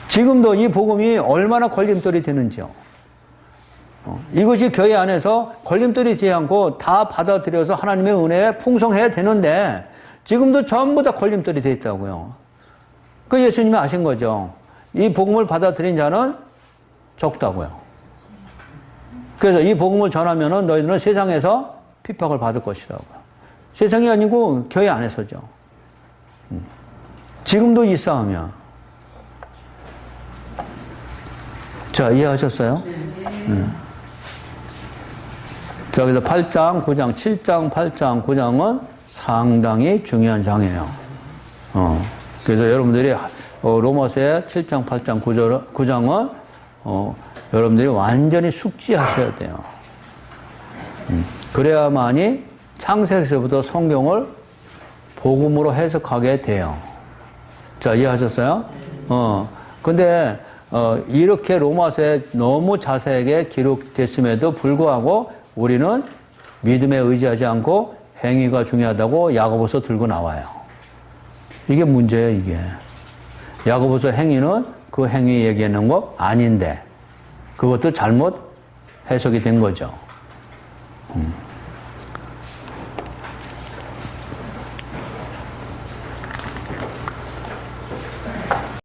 지금도 이 복음이 얼마나 걸림돌이 되는지요. 이것이 교회 안에서 걸림돌이 되지 않고 다 받아들여서 하나님의 은혜에 풍성해야 되는데 지금도 전부 다 걸림돌이 되어 있다고요. 그 예수님이 아신 거죠. 이 복음을 받아들인 자는 적다고요. 그래서 이 복음을 전하면은 너희들은 세상에서 핍박을 받을 것이라고요. 세상이 아니고 교회 안에서죠. 지금도 이 싸움이야. 자, 이해하셨어요? 자, 그래서 8장, 9장, 7장, 8장, 9장은 상당히 중요한 장이에요. 그래서 여러분들이 로마서의 7장, 8장, 9장은 여러분들이 완전히 숙지하셔야 돼요. 그래야만이 창세기서부터 성경을 복음으로 해석하게 돼요. 자, 이해하셨어요? 근데 이렇게 로마서에 너무 자세하게 기록됐음에도 불구하고 우리는 믿음에 의지하지 않고 행위가 중요하다고 야고보서 들고 나와요. 이게 문제예요, 이게. 야고보서 행위는 그 행위 얘기하는 거 아닌데 그것도 잘못 해석이 된 거죠.